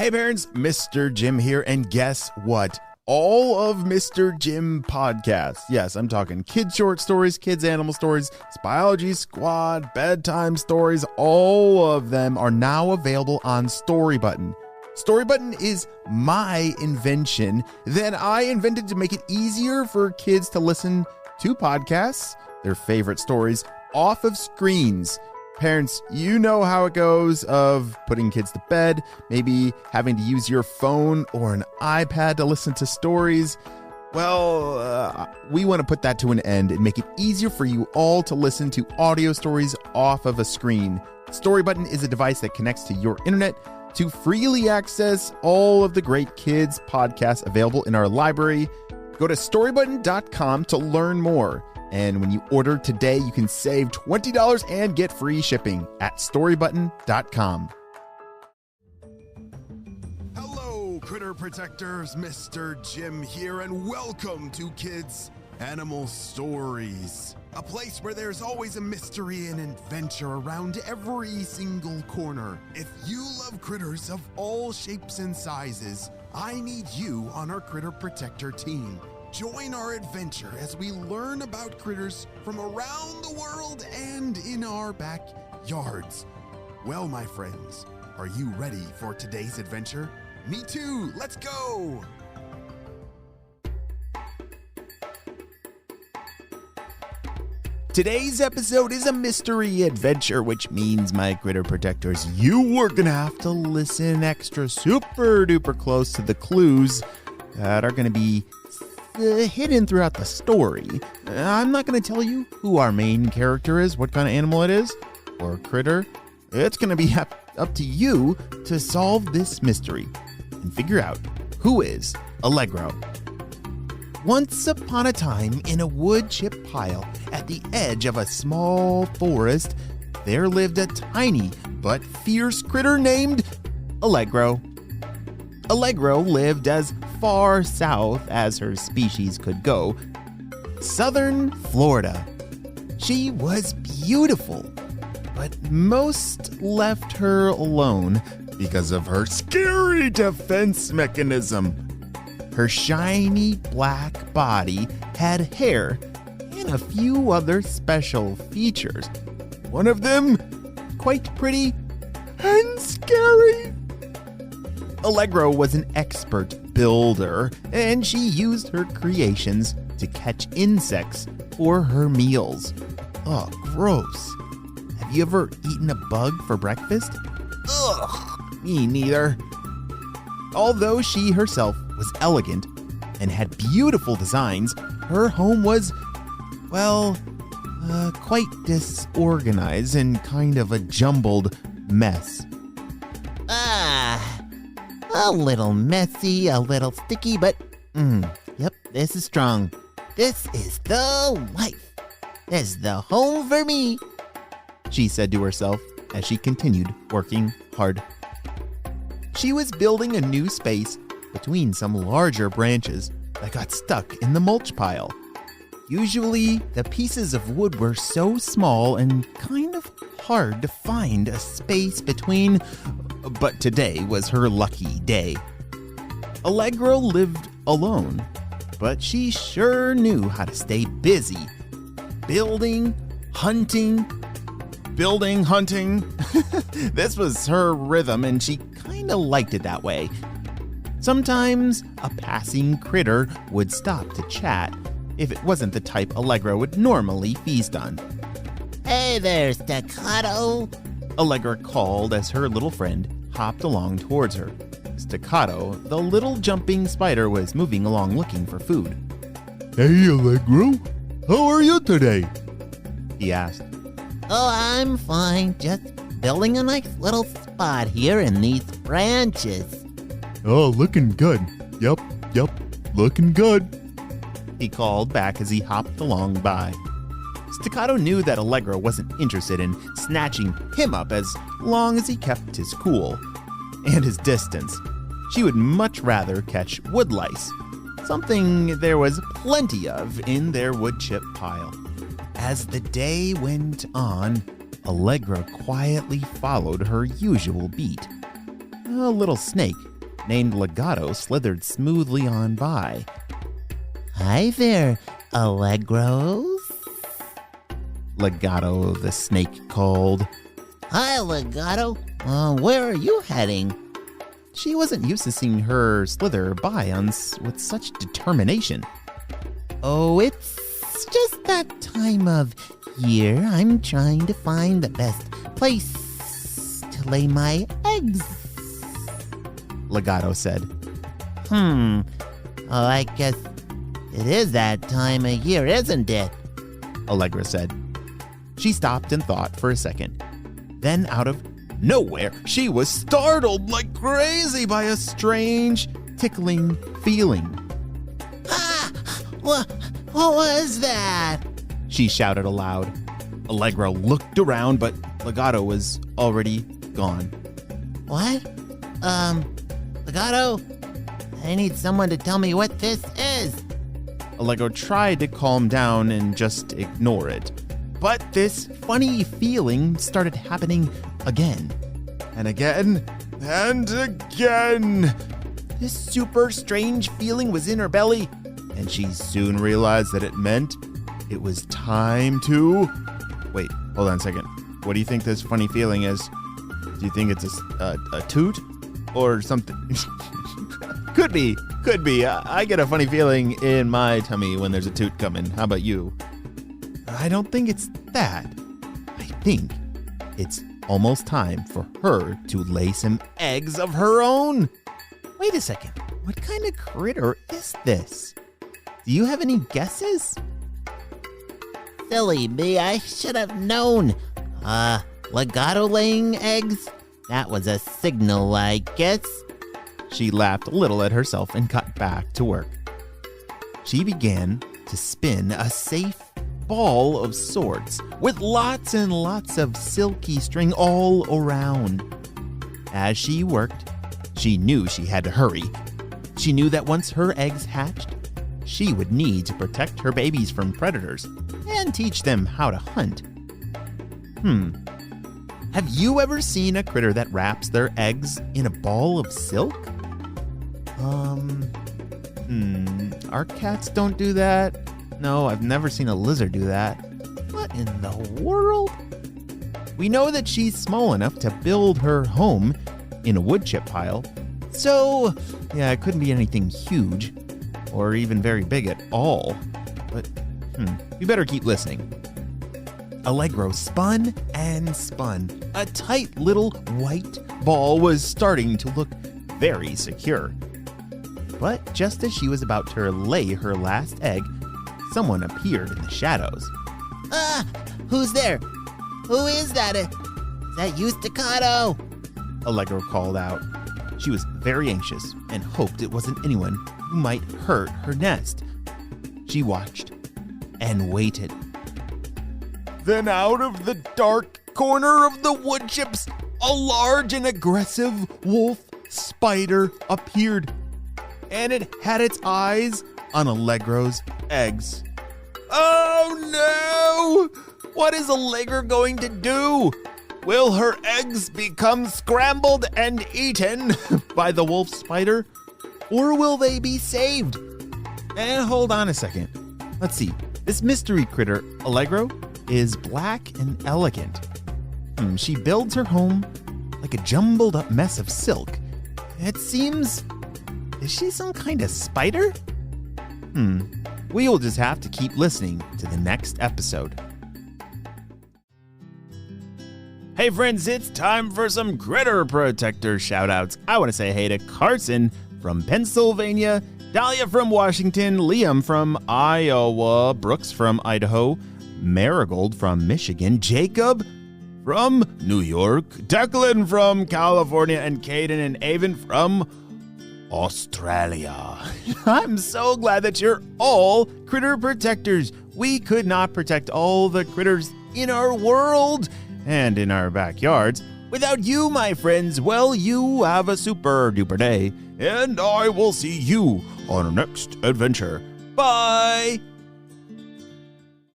Hey parents, Mr. Jim here, and guess what? All of Mr. Jim podcasts, yes, I'm talking kids short stories, kids animal stories, Biology Squad, bedtime stories, all of them are now available on Storybutton. Storybutton is my invention that I invented to make it easier for kids to listen to podcasts, their favorite stories, off of screens. Parents, you know how it goes of putting kids to bed, maybe having to use your phone or an iPad to listen to stories. Well, we want to put that to an end and make it easier for you all to listen to audio stories off of a screen. Storybutton is a device that connects to your internet to freely access all of the great kids podcasts available in our library. Go to storybutton.com to learn more. And when you order today, you can save $20 and get free shipping at storybutton.com. Hello, critter protectors. Mr. Jim here, and welcome to Kids Animal Stories, a place where there's always a mystery and adventure around every single corner. If you love critters of all shapes and sizes, I need you on our Critter Protector team. Join our adventure as we learn about critters from around the world and in our backyards. Well, my friends, are you ready for today's adventure? Me too, let's go! Today's episode is a mystery adventure, which means, my critter protectors, you are going to have to listen extra super duper close to the clues that are going to be hidden throughout the story. I'm not going to tell you who our main character is, what kind of animal it is, or critter. It's going to be up to you to solve this mystery and figure out who is Allegro. Once upon a time, in a wood chip pile at the edge of a small forest, there lived a tiny but fierce critter named Allegro. Allegro lived as far south as her species could go, southern Florida. She was beautiful, but most left her alone because of her scary defense mechanism. Her shiny black body had hair and a few other special features. One of them quite pretty and scary. Allegro was an expert builder, and she used her creations to catch insects for her meals. Oh, gross. Have you ever eaten a bug for breakfast? Ugh, me neither. Although she herself was elegant and had beautiful designs, her home was, well, quite disorganized and kind of a jumbled mess. A little messy, a little sticky, but yep, this is strong. This is the life. This is the home for me, she said to herself as she continued working hard. She was building a new space between some larger branches that got stuck in the mulch pile. Usually, the pieces of wood were so small and kind of hard to find a space between, but today was her lucky day. Allegro lived alone, but she sure knew how to stay busy. Building, hunting. This was her rhythm, and she kind of liked it that way. Sometimes a passing critter would stop to chat if it wasn't the type Allegro would normally feast on. Hey there, Staccato, Allegra called as her little friend hopped along towards her. Staccato, the little jumping spider, was moving along looking for food. Hey, Allegro, how are you today? He asked. Oh, I'm fine, just building a nice little spot here in these branches. Oh, looking good. Yep, looking good. He called back as he hopped along by. Staccato knew that Allegro wasn't interested in snatching him up as long as he kept his cool and his distance. She would much rather catch woodlice, something there was plenty of in their wood chip pile. As the day went on, Allegro quietly followed her usual beat. A little snake named Legato slithered smoothly on by. Hi there, Allegros. Legato the snake called. Hi, Legato. Where are you heading? She wasn't used to seeing her slither by with such determination. Oh, it's just that time of year. I'm trying to find the best place to lay my eggs. Legato said. Oh, I guess it is that time of year, isn't it? Allegra said. She stopped and thought for a second. Then out of nowhere, she was startled like crazy by a strange, tickling feeling. Ah! What was that? She shouted aloud. Allegra looked around, but Legato was already gone. What? Legato? I need someone to tell me what this is. Allegro tried to calm down and just ignore it. But this funny feeling started happening again. And again. And again. This super strange feeling was in her belly. And she soon realized that it meant it was time to... Wait, hold on a second. What do you think this funny feeling is? Do you think it's a toot? Or something? Could be. I get a funny feeling in my tummy when there's a toot coming. How about you? I don't think it's that. I think it's almost time for her to lay some eggs of her own. Wait a second. What kind of critter is this? Do you have any guesses? Silly me, I should have known. Legato laying eggs? That was a signal, I guess. She laughed a little at herself and got back to work. She began to spin a safe ball of sorts with lots and lots of silky string all around. As she worked, she knew she had to hurry. She knew that once her eggs hatched, she would need to protect her babies from predators and teach them how to hunt. Have you ever seen a critter that wraps their eggs in a ball of silk? Our cats don't do that. No, I've never seen a lizard do that. What in the world? We know that she's small enough to build her home in a wood chip pile. So, yeah, it couldn't be anything huge or even very big at all. But, you better keep listening. Allegro spun and spun. A tight little white ball was starting to look very secure. But just as she was about to lay her last egg, someone appeared in the shadows. Who's there? Who is that? Is that you, Staccato? Allegro called out. She was very anxious and hoped it wasn't anyone who might hurt her nest. She watched and waited. Then out of the dark corner of the wood chips, a large and aggressive wolf spider appeared. And it had its eyes on Allegro's eggs. Oh no! What is Allegra going to do? Will her eggs become scrambled and eaten by the wolf spider? Or will they be saved? And hold on a second. Let's see. This mystery critter, Allegro, is black and elegant. She builds her home like a jumbled up mess of silk. It seems... Is she some kind of spider? We will just have to keep listening to the next episode. Hey friends, it's time for some Critter Protector shoutouts. I want to say hey to Carson from Pennsylvania, Dahlia from Washington, Liam from Iowa, Brooks from Idaho, Marigold from Michigan, Jacob from New York, Declan from California, and Caden and Avon from Australia. I'm so glad that you're all critter protectors. We could not protect all the critters in our world and in our backyards without you, my friends. Well, you have a super duper day, and I will see you on our next adventure. Bye!